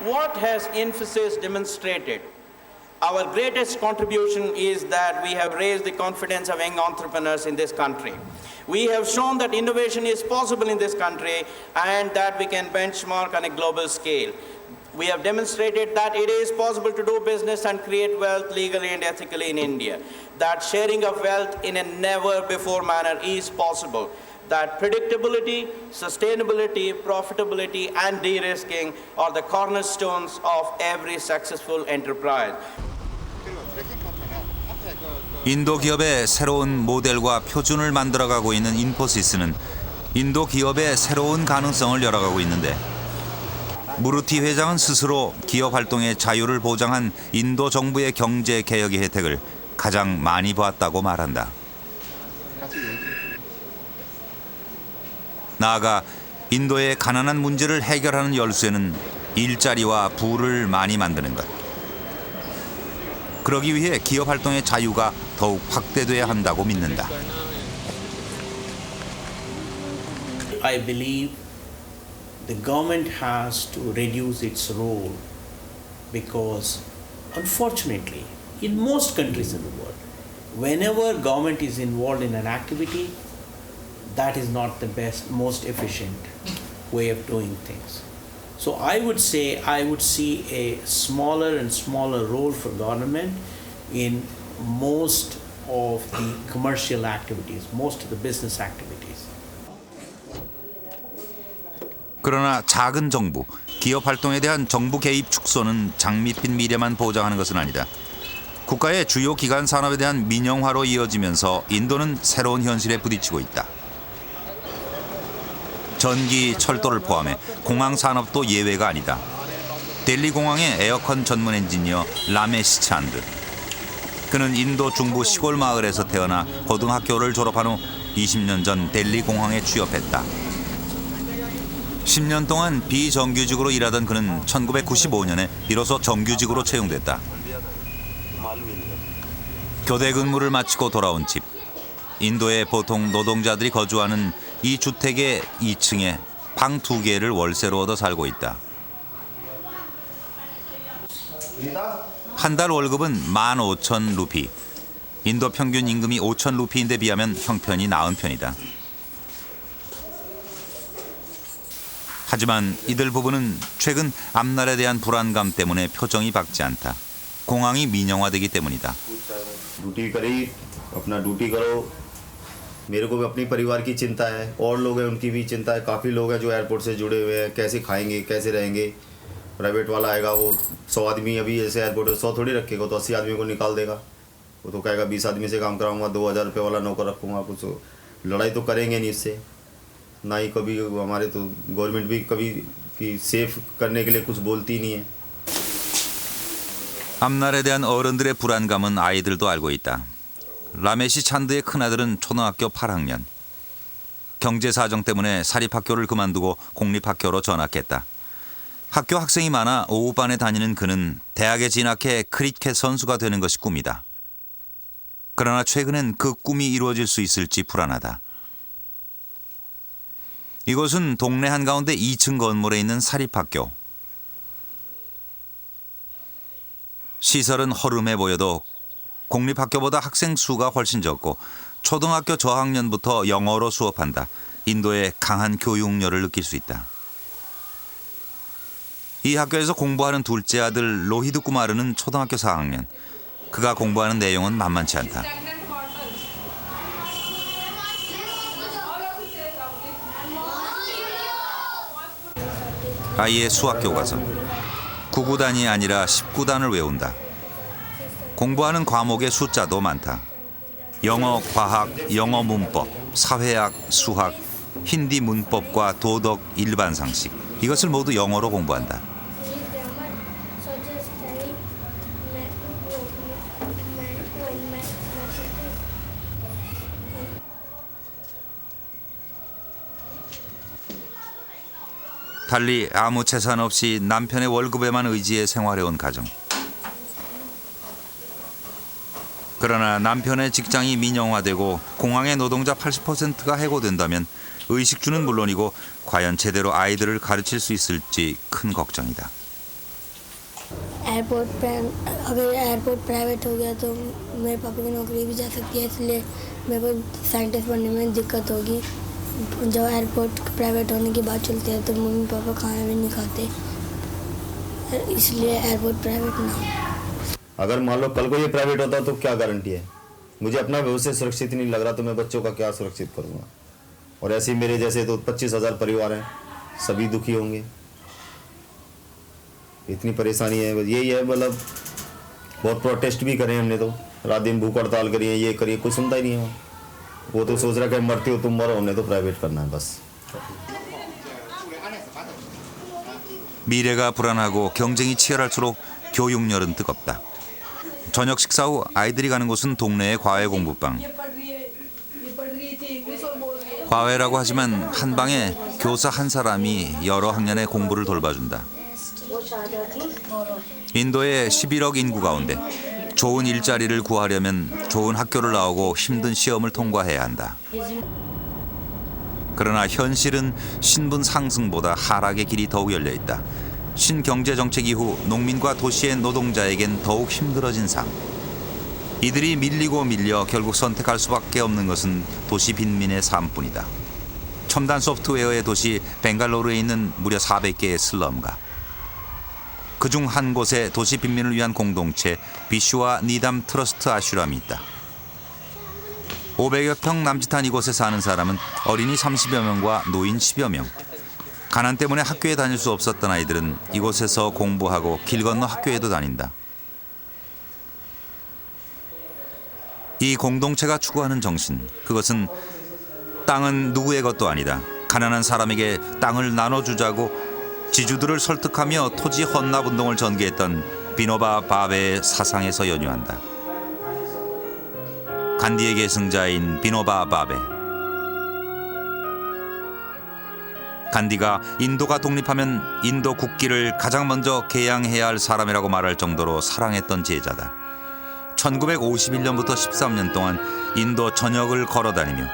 What has Infosys demonstrated? Our greatest contribution is that we have raised the confidence of young entrepreneurs in this country. We have shown that innovation is possible in this country and that we can benchmark on a global scale. We have demonstrated that it is possible to do business and create wealth legally and ethically in India. That sharing of wealth in a never-before manner is possible. That predictability, sustainability, profitability, and de-risking are the cornerstones of every successful enterprise. 인도 기업의 새로운 모델과 표준을 만들어가고 있는 인포시스는 인도 기업의 새로운 가능성을 열어가고 있는데 무르티 회장은 스스로 기업 활동의 자유를 보장한 인도 정부의 경제 개혁의 혜택을 가장 많이 보았다고 말한다. 나아가 인도의 가난한 문제를 해결하는 열쇠는 일자리와 부를 많이 만드는 것. 그러기 위해 기업 활동의 자유가 더욱 확대돼야 한다고 믿는다. I believe the government has to reduce its role because unfortunately in most countries in the world whenever government is involved in an activity that is not the best most efficient way of doing things. So I would say I would see a smaller and smaller role for government in most of the commercial activities, most of the business activities. 그러나 작은 정부, 기업 활동에 대한 정부 개입 축소는 장밋빛 미래만 보장하는 것은 아니다. 국가의 주요 기관 산업에 대한 민영화로 이어지면서 인도는 새로운 현실에 부딪히고 있다. 전기, 철도를 포함해 공항 산업도 예외가 아니다. 델리 공항의 에어컨 전문 엔지니어 라메시 찬드. 그는 인도 중부 시골 마을에서 태어나 고등학교를 졸업한 후 20년 전 델리 공항에 취업했다. 10년 동안 비정규직으로 일하던 그는 1995년에 비로소 정규직으로 채용됐다. 교대 근무를 마치고 돌아온 집. 인도의 보통 노동자들이 거주하는 이 주택의 2층에 방 2개를 월세로 얻어 살고 있다. 한 달 월급은 15,000 루피. 인도 평균 임금이 5,000 루피인데 비하면 형편이 나은 편이다. 하지만 이들 부부는 최근 앞날에 대한 불안감 때문에 표정이 밝지 않다. 공항이 민영화되기 때문이다. ड्यूटी करी अपना ड्यूटी करो मेरे को भी अपनी परिवार की चिंता है और लोग हैं उनकी भी चिंता है काफ़ी लोग हैं जो एयरपोर्ट से जुड़े हुए हैं कैसे खाएंगे कैसे रहेंगे प्राइवेट वाला आएगा वो 100 आदमी अभी ऐसे एयरपोर्ट पे 100 थोड़ी रखेगा तो 80 आदमी को निकाल देगा वो तो कहेगा 20 आदमी से काम कराऊंगा 2000 रुपये वाला नौकर रखूँगा कुछ लड़ाई तो करेंगे नहीं इससे ना ही कभी हमारे तो गवर्नमेंट भी कभी कि सेफ करने के लिए कुछ बोलती नहीं है. 앞날에 대한 어른들의 불안감은 아이들도 알고 있다. 라메시 찬드의 큰아들은 초등학교 8학년. 경제 사정 때문에 사립학교를 그만두고 공립학교로 전학했다. 학교 학생이 많아 오후반에 다니는 그는 대학에 진학해 크리켓 선수가 되는 것이 꿈이다. 그러나 최근엔 그 꿈이 이루어질 수 있을지 불안하다. 이곳은 동네 한가운데 2층 건물에 있는 사립학교. 시설은 허름해 보여도 공립학교보다 학생 수가 훨씬 적고 초등학교 저학년부터 영어로 수업한다. 인도의 강한 교육열을 느낄 수 있다. 이 학교에서 공부하는 둘째 아들 로히드 쿠마르는 초등학교 4학년. 그가 공부하는 내용은 만만치 않다. 아이의 수학 교과서. 9구단이 아니라 10구단을 외운다. 공부하는 과목의 숫자도 많다. 영어, 과학, 영어 문법, 사회학, 수학, 힌디 문법과 도덕, 일반 상식. 이것을 모두 영어로 공부한다. 달리 아무 재산 없이 남편의 월급에만 의지해 생활해온 가정. 그러나 남편의 직장이 민영화되고 공항의 노동자 80%가 해고된다면 의식주는 물론이고 과연 제대로 아이들을 가르칠 수 있을지 큰 걱정이다. अगर एयरपोर्ट प्राइवेट हो गया तो मेरे पापा की नौकरी भी जा सकती है इसलिए मेरे को साइंटिस्ट बनने में दिक्कत होगी जब एयरपोर्ट प्राइवेट होने की बात चलती है तो मम्मी पापा खाना भी नहीं खाते इसलिए एयरपोर्ट प्राइवेट ना हो। अगर मान लो कल को ये प्राइवेट होता तो क्या गारंटी है? मुझे अपना भविष्य सुरक्षित नहीं लग रहा तो मैं बच्चों का क्या सुरक्षित करूँगा? और ऐसे ही मेरे जैसे तो 25,000 परिवार हैं, सभी दुखी होंगे। इतनी परेशानी है, यही है। मतलब बहुत प्रोटेस्ट भी करे हमने, तो रात दिन भूख हड़ताल करिए, ये करिए, कुछ सुनता ही नहीं है। वो तो सोच रहा है कि मरते हो तुम मरो, हमने तो प्राइवेट करना है बस। 미래가 불안하고 경쟁이 치열할수록 교육열은 뜨겁다. 저녁 식사 후 아이들이 가는 곳은 동네의 과외 공부방. 과외라고 하지만 한 방에 교사 한 사람이 여러 학년의 공부를 돌봐준다. 인도의 11억 인구 가운데 좋은 일자리를 구하려면 좋은 학교를 나오고 힘든 시험을 통과해야 한다. 그러나 현실은 신분 상승보다 하락의 길이 더욱 열려있다. 신경제정책 이후 농민과 도시의 노동자에겐 더욱 힘들어진 삶. 이들이 밀리고 밀려 결국 선택할 수밖에 없는 것은 도시 빈민의 삶뿐이다. 첨단 소프트웨어의 도시 벵갈로르에 있는 무려 400개의 슬럼가. 그중 한 곳에 도시 빈민을 위한 공동체 비슈와 니담 트러스트 아슈람이 있다. 500여 평 남짓한 이곳에 사는 사람은 어린이 30여 명과 노인 10여 명. 가난 때문에 학교에 다닐 수 없었던 아이들은 이곳에서 공부하고 길 건너 학교에도 다닌다. 이 공동체가 추구하는 정신, 그것은 땅은 누구의 것도 아니다. 가난한 사람에게 땅을 나눠주자고 지주들을 설득하며 토지 헌납운동을 전개했던 비노바 바베의 사상에서 연유한다. 간디의 계승자인 비노바 바베. 간디가 인도가 독립하면 인도 국기를 가장 먼저 개양해야 할 사람이라고 말할 정도로 사랑했던 제자다. 1951년부터 13년 동안 인도 전역을 걸어다니며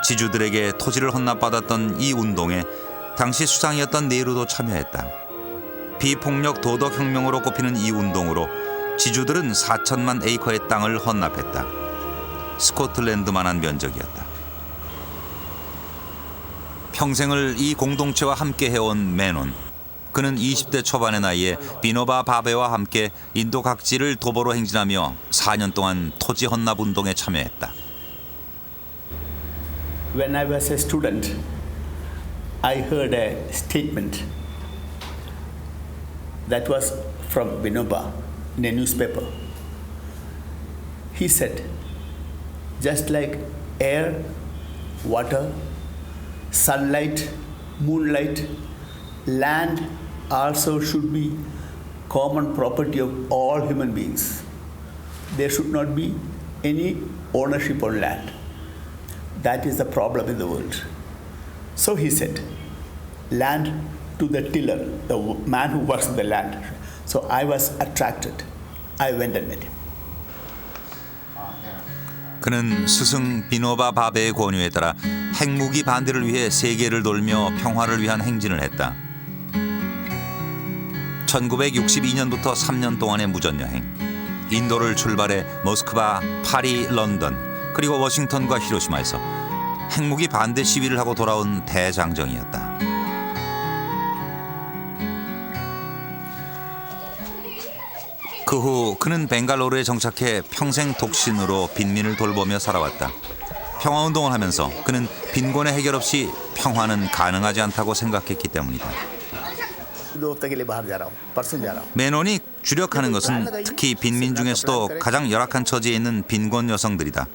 지주들에게 토지를 헌납받았던 이 운동에 당시 수상이었던 네루도 참여했다. 비폭력 도덕혁명으로 꼽히는 이 운동으로 지주들은 4천만 에이커의 땅을 헌납했다. 스코틀랜드만한 면적이었다. 평생을 이 공동체와 함께 해온 메논. 그는 20대 초반의 나이에 비노바 바베와 함께 인도 각지를 도보로 행진하며 4년 동안 토지 헌납 운동에 참여했다. When I was a student, I heard a statement that was from Vinoba in a newspaper. He said, just like air, water, sunlight, moonlight, land also should be common property of all human beings. There should not be any ownership on land. That is the problem in the world. So he said, land to the tiller, the man who works in the land. So I was attracted. I went and met him. 그는 스승 비노바 바베의 권유에 따라 핵무기 반대를 위해 세계를 돌며 평화를 위한 행진을 했다. 1962년부터 3년 동안의 무전여행. 인도를 출발해 모스크바, 파리, 런던, 그리고 워싱턴과 히로시마에서 핵무기 반대 시위를 하고 돌아온 대장정이었다. 그 후 그는 벵갈로르에 정착해 평생 독신으로 빈민을 돌보며 살아왔다. 평화운동을 하면서 그는 빈곤의 해결 없이 평화는 가능하지 않다고 생각했기 때문이다. 메논이 주력하는 것은 특히 빈민 중에서도 가장 열악한 처지에 있는 빈곤 여성들이다.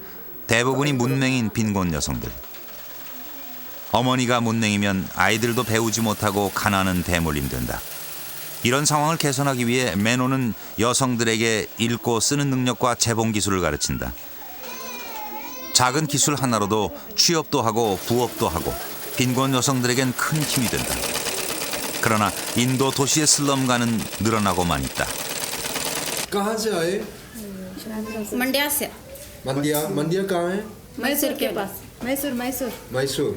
대부분이 문맹인 빈곤 여성들. 어머니가 문맹이면 아이들도 배우지 못하고 가난은 대물림된다. 이런 상황을 개선하기 위해 메논은 여성들에게 읽고 쓰는 능력과 재봉 기술을 가르친다. 작은 기술 하나로도 취업도 하고 부업도 하고 빈곤 여성들에겐 큰 힘이 된다. 그러나 인도 도시의 슬럼가는 늘어나고만 있다. कहाँ से आए? मंड्या से। मंडिया मंडिया कहाँ है? मैसूर के पास। मैसूर। मैसूर।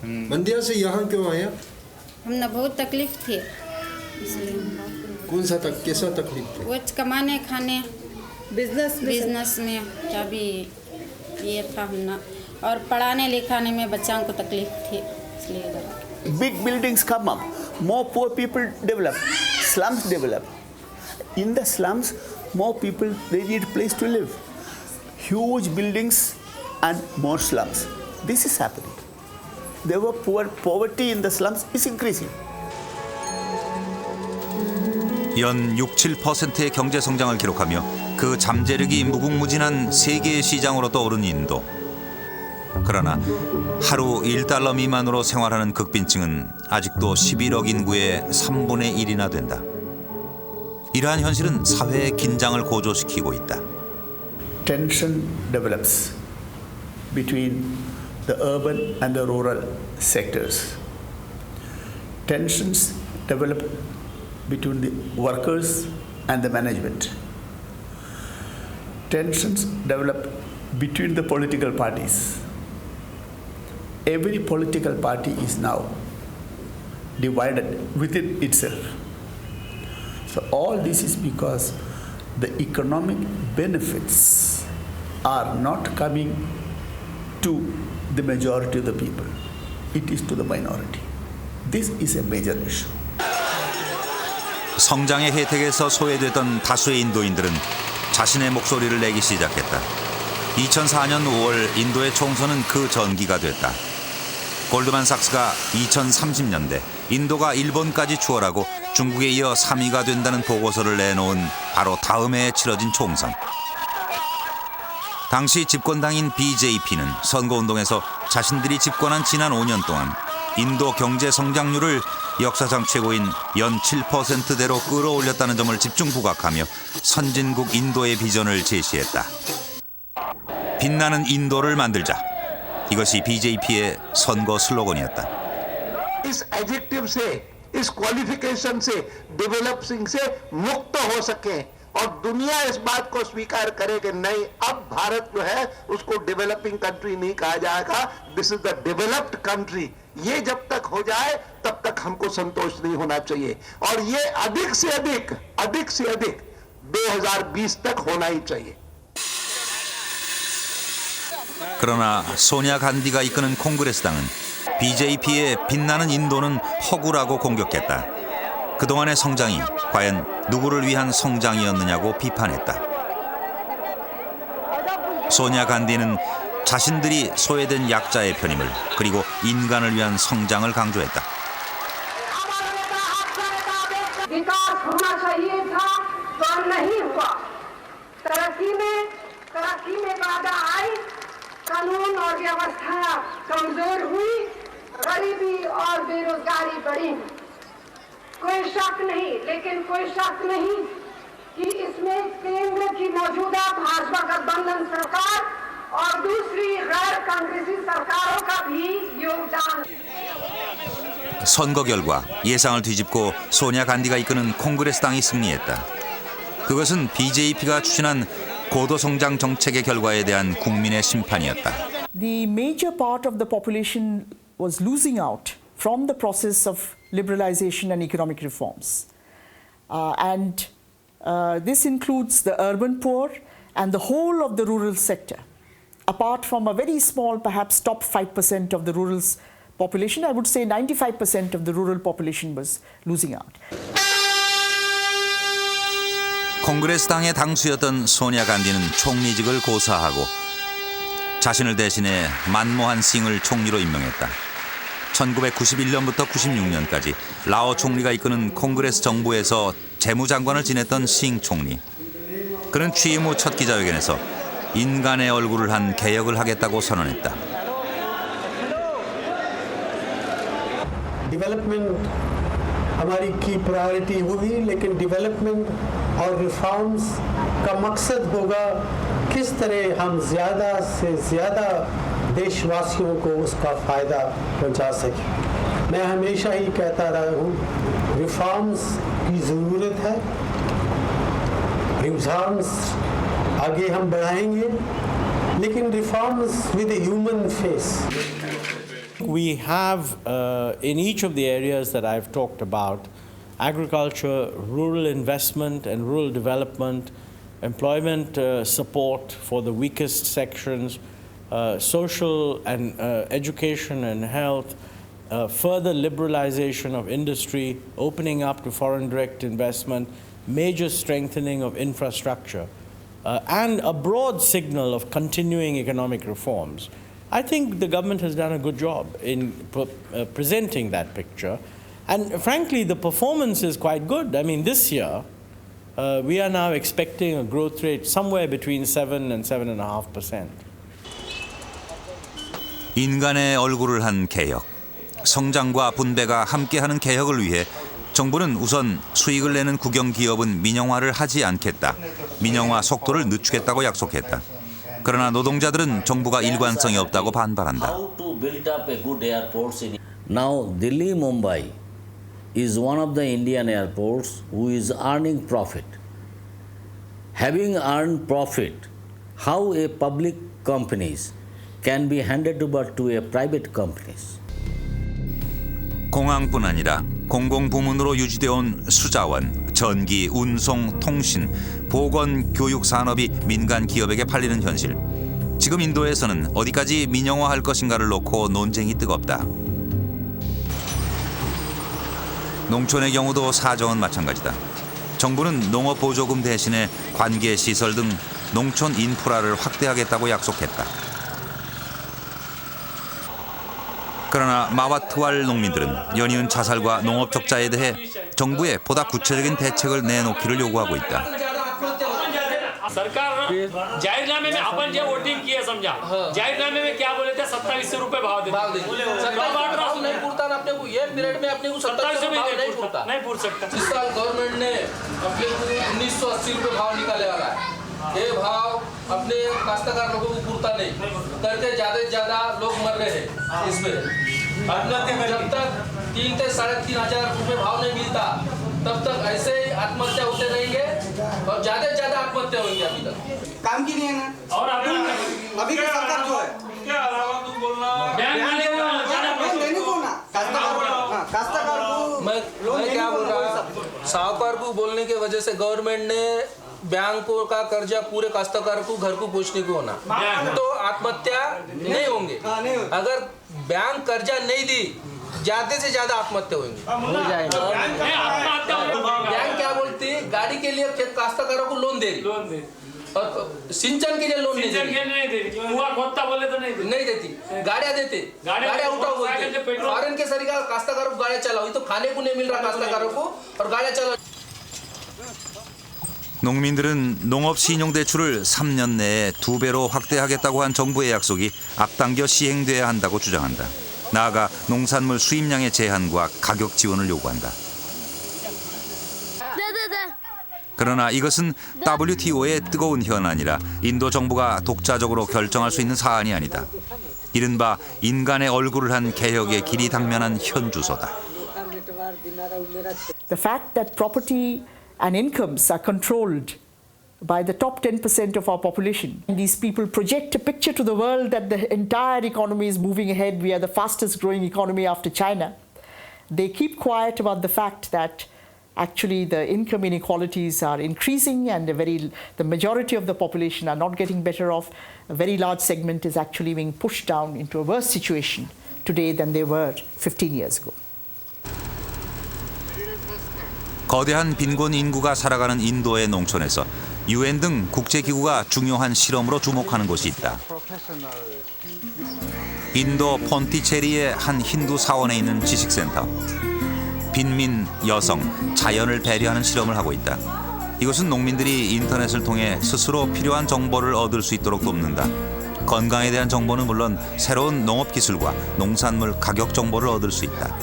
मंडिया से यहाँ क्यों आया? हमने बहुत तकलीफ थी इसलिए। कौन सा कैसा तकलीफ थी? वो कमाने खाने बिजनेस में क्या भी ये था हमने, और पढ़ाने लिखाने में बच्चों को तकलीफ थी इसलिए। Big buildings come up, more poor people develop. slums develop. In the slums, more people, they need a place to live. Huge buildings and more slums. This is happening. There were poverty in the slums is increasing. 연 6~7%의 경제 성장을 기록하며 그 잠재력이 무궁무진한 세계의 시장으로 떠오른 인도. 그러나 하루 1달러 미만으로 생활하는 극빈층은 아직도 11억 인구의 3분의 1이나 된다. 이러한 현실은 사회의 긴장을 고조시키고 있다. Tension develops between the urban and the rural sectors. Tensions develop between the workers and the management. Tensions develop between the political parties. Every political party is now divided within itself. So all this is because the economic benefits are not coming to the majority of the people. It is to the minority. This is a major issue. 성장의 혜택에서 소외됐던 다수의 인도인들은 자신의 목소리를 내기 시작했다. 2004년 5월 인도의 총선은 그 전기가 됐다. 골드만삭스가 2030년대 인도가 일본까지 추월하고 중국에 이어 3위가 된다는 보고서를 내놓은 바로 다음 해에 치러진 총선. 당시 집권당인 BJP는 선거운동에서 자신들이 집권한 지난 5년 동안 인도 경제 성장률을 역사상 최고인 연 7%대로 끌어올렸다는 점을 집중 부각하며 선진국 인도의 비전을 제시했다. 빛나는 인도를 만들자. 이것이 BJP의 선거 슬로건이었다. इस एडजेक्टिव से, इस क्वालिफिकेशन से, डेवलपिंग से मुक्त हो सके और दुनिया इस बात को स्वीकार करे कि नहीं, अब भारत जो है उसको डेवलपिंग कंट्री नहीं कहा जाएगा, this is the developed country. ये जब तक हो जाए तब तक हमको संतोष नहीं होना चाहिए और ये अधिक से अधिक 2020 तक होना ही चाहिए. 그러나 소냐 간디가 이끄는 콩그레스당은 BJP의 빛나는 인도는 허구라고 공격했다. 그동안의 성장이 과연 누구를 위한 성장이었느냐고 비판했다. 소냐 간디는 자신들이 소외된 약자의 편임을 그리고 인간을 위한 성장을 강조했다. कानून और व्यवस्था कमजोर हुई, गरीबी और बेरोजगारी बढ़ी. कोई शक नहीं, लेकिन कोई शक नहीं कि इसमें केंद्र की मौजूदा भाजपा गठबंधन सरकार और दूसरी गैर कांग्रेसी सरकारों का भी योगदान. 선거 결과 예상을 뒤집고 소냐 간디가 이끄는 콩그레스당이 승리했다. 그것은 BJP가 추진한 고도성장 정책의 결과에 대한 국민의 심판이었다. The major part of the population was losing out from the process of liberalization and economic reforms. This includes the urban poor and the whole of the rural sector. Apart from a very small, perhaps top 5% of the rural population, I would say 95% of the rural population was losing out. 콩그레스당의 당수였던 소냐 간디는 총리직을 고사하고 자신을 대신해 만모한 싱을 총리로 임명했다. 1991년부터 96년까지 라오 총리가 이끄는 콩그레스 정부에서 재무장관을 지냈던 싱 총리. 그는 취임 후 첫 기자회견에서 인간의 얼굴을 한 개혁을 하겠다고 선언했다. डेवलपमेंट हमारी की प्रायोरिटी होगी, लेकिन डेवलपमेंट और रिफॉर्म्स का मकसद होगा किस तरह हम ज़्यादा से ज़्यादा देशवासियों को उसका फ़ायदा पहुंचा सकें. मैं हमेशा ही कहता रहा हूँ, रिफॉर्म्स की ज़रूरत है. रिफॉर्म्स आगे हम बढ़ाएंगे, लेकिन reforms with a human face. We have in each of the areas that I've talked about, agriculture, rural investment and rural development, employment support for the weakest sections, social and education and health, further liberalization of industry, opening up to foreign direct investment, major strengthening of infrastructure, and a broad signal of continuing economic reforms. I think the government has done a good job in presenting that picture. And frankly, the performance is quite good. I mean, this year, we are now expecting a growth rate somewhere between 7 and 7.5%. 인간의 얼굴을 한 개혁. 성장과 분배가 함께하는 개혁을 위해 정부는 우선 수익을 내는 국영기업은 민영화를 하지 않겠다. 민영화 속도를 늦추겠다고 약속했다. 그러나 노동자들은 정부가 일관성이 없다고 반발한다. Now, Delhi, Mumbai is one of the Indian airports who is earning profit. Having earned profit, how a public companies can be handed over to a private companies? 공항뿐 아니라 공공부문으로 유지되어 온 수자원, 전기, 운송, 통신, 보건, 교육 산업이 민간 기업에게 팔리는 현실. 지금 인도에서는 어디까지 민영화할 것인가를 놓고 논쟁이 뜨겁다. 농촌의 경우도 사정은 마찬가지다. 정부는 농업보조금 대신에 관계시설 등 농촌 인프라를 확대하겠다고 약속했다. 그러나 마와트왈 농민들은 연이은 자살과 농업 적자에 대해 정부에 보다 구체적인 대책을 내놓기를 요구하고 있다. सरकार जाहिरनामे में अपन जो वोटिंग किए समझा जाहिरनामे में क्या बोले थे 2700 रुपए भाव देते नहीं पूरता ना अपने को ये पीरियड में अपने को 2700 भाव नहीं पूर सकता इस साल गवर्नमेंट ने अपने को 1980 रुपए भाव निकाले वाला है ये भाव अपने काश्तकार लोगों को पूरता नहीं करके ज्यादा से ज्यादा लोग मर रहे हैं इसमें जब तक 3 से 3,500 रुपए भाव नहीं मिलता तब तक ऐसे ही आत्महत्या होते रहेंगे और ज्यादा से ज्यादा आत्महत्या होंगी अभी तक काम की नहीं है ना और अभी का सरकार जो है उसके अलावा तू बोलना काश्तकार को मैं क्या बोल रहा हूँ साहूकार को बोलने की वजह से गवर्नमेंट ने बैंकों का कर्जा पूरे काश्तकार को घर को पूछने को होना तो आत्महत्या नहीं होंगे अगर बैंक कर्जा नहीं दी ज्यादा से ज्यादा आत्महत्या होंगी बैंक क्या बोलती गाड़ी के लिए काश्तकारों को लोन दे रही और सिंचन के लिए लोन नहीं दे रही बोले तो नहीं देती गाड़ियां देते गाड़ियां उठाओ बोलते फॉरेन के सरिका काश्तकारों को गाड़ियां चलाओ तो खाने को नहीं मिल रहा काश्तकारों को और गाड़ियां चलाओ. 농민들은 농업 신용대출을 3년 내에 2배로 확대하겠다고 한 정부의 약속이 앞당겨 시행돼야 한다고 주장한다. 나아가 농산물 수입량의 제한과 가격 지원을 요구한다. 그러나 이것은 WTO의 뜨거운 현안이라 인도 정부가 독자적으로 결정할 수 있는 사안이 아니다. 이른바 인간의 얼굴을 한 개혁의 길이 당면한 현주소다. The fact that property and incomes are controlled by the top 10% of our population. These people project a picture to the world that the entire economy is moving ahead. We are the fastest growing economy after China. They keep quiet about the fact that actually the income inequalities are increasing and the majority of the population are not getting better off. A very large segment is actually being pushed down into a worse situation today than they were 15 years ago. 거대한 빈곤 인구가 살아가는 인도의 농촌에서 UN 등 국제기구가 중요한 실험으로 주목하는 곳이 있다. 인도 폰티체리의 한 힌두 사원에 있는 지식센터. 빈민, 여성, 자연을 배려하는 실험을 하고 있다. 이곳은 농민들이 인터넷을 통해 스스로 필요한 정보를 얻을 수 있도록 돕는다. 건강에 대한 정보는 물론 새로운 농업 기술과 농산물 가격 정보를 얻을 수 있다.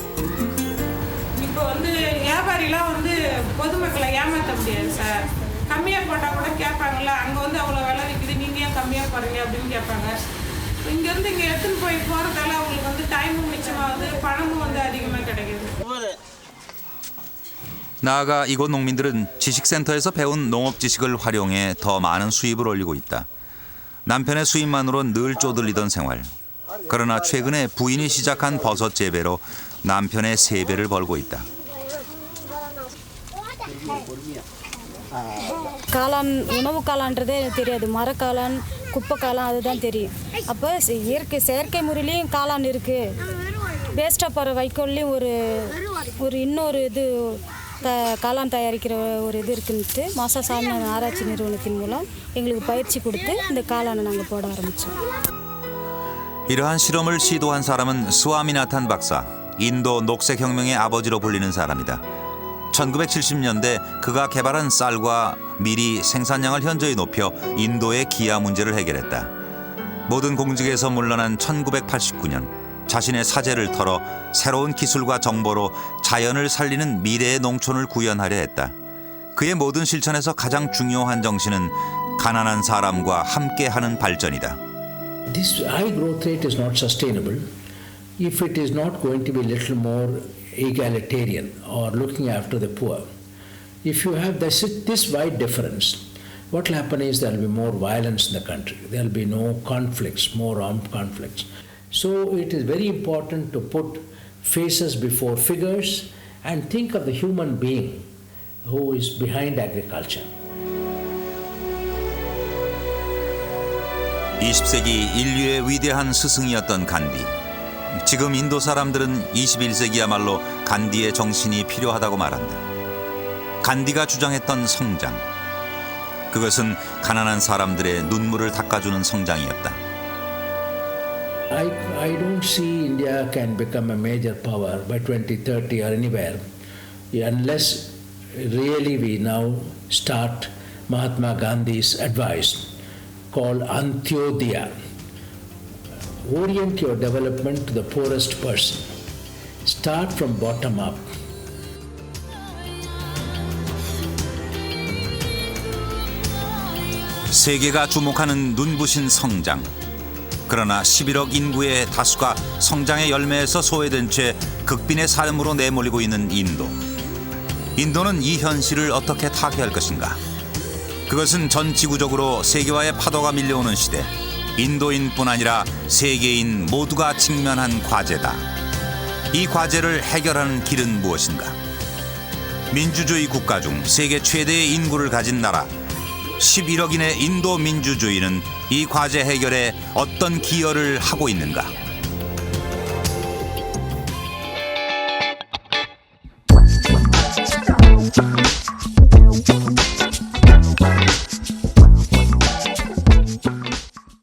வியாபாரிலாம் வந்து பொதுமக்களை ஏமாற்ற முடியாது சார். கம்மியாக போட்டால் கூட கேட்பாங்கல்ல, அங்கே வந்து அவ்வளோ விலை விற்குது, நீங்கள் ஏன் கம்மியாக போடுறீங்க அப்படின்னு கேட்பாங்க. இங்கேருந்து இங்கே எடுத்துன்னு போகிறதால அவங்களுக்கு வந்து டைமும் மிச்சமாகுது, பணமும் வந்து அதிகமாக கிடைக்குது. 나아가 이곳 농민들은 지식센터에서 배운 농업 지식을 활용해 더 많은 수입을 올리고 있다. 남편의 수입만으로 늘 쪼들리던 생활. 그러나 최근에 부인이 시작한 버섯 재배로 남편의 3배를 벌고 있다. காளான் உணவு காளான்றதே தெரியாது, மரக்காளான் குப்பை காளான் அதுதான் தெரியும். அப்போ செயற்கை முறையிலையும் காளான் இருக்குது, வேஸ்ட்டாக போகிற வைக்கோல்லையும் ஒரு இன்னொரு இது காளான் தயாரிக்கிற ஒரு இது இருக்குன்ட்டு மாசாசாமி ஆராய்ச்சி நிறுவனத்தின் மூலம் எங்களுக்கு பயிற்சி கொடுத்து இந்த காளானை நாங்கள் போட ஆரம்பித்தோம். 이러한 실험을 시도한 사람은 스와미나탄 박사, 인도 녹색혁명의 아버지로 불리는 사람이다. 1970년대 그가 개발한 쌀과 밀이 생산량을 현저히 높여 인도의 기아 문제를 해결했다. 모든 공직에서 물러난 1989년 자신의 사재를 털어 새로운 기술과 정보로 자연을 살리는 미래의 농촌을 구현하려 했다. 그의 모든 실천에서 가장 중요한 정신은 가난한 사람과 함께하는 발전이다. This high growth rate is not sustainable if it is not going to be a little more egalitarian or looking after the poor. If you have this wide difference, what will happen is there will be more violence in the country. There will be no conflicts, more armed conflicts. So it is very important to put faces before figures and think of the human being who is behind agriculture. 20세기 인류의 위대한 스승이었던 간디. 지금 인도 사람들은 21세기야말로 간디의 정신이 필요하다고 말한다. 간디가 주장했던 성장. 그것은 가난한 사람들의 눈물을 닦아주는 성장이었다. I don't see India can become a major power by 2030 or anywhere unless really we now start Mahatma Gandhi's advice called Antyodaya. Orient your development to the poorest person. Start from bottom up. 세계가 주목하는 눈부신 성장. 그러나 11억 인구의 다수가 성장의 열매에서 소외된 채 극빈의 삶으로 내몰리고 있는 인도. 인도는 이 현실을 어떻게 타개할 것인가? 그것은 전 지구적으로 세계화의 파도가 밀려오는 시대. 인도인뿐 아니라 세계인 모두가 직면한 과제다. 이 과제를 해결하는 길은 무엇인가? 민주주의 국가 중 세계 최대의 인구를 가진 나라 11억인의 인도 민주주의는 이 과제 해결에 어떤 기여를 하고 있는가?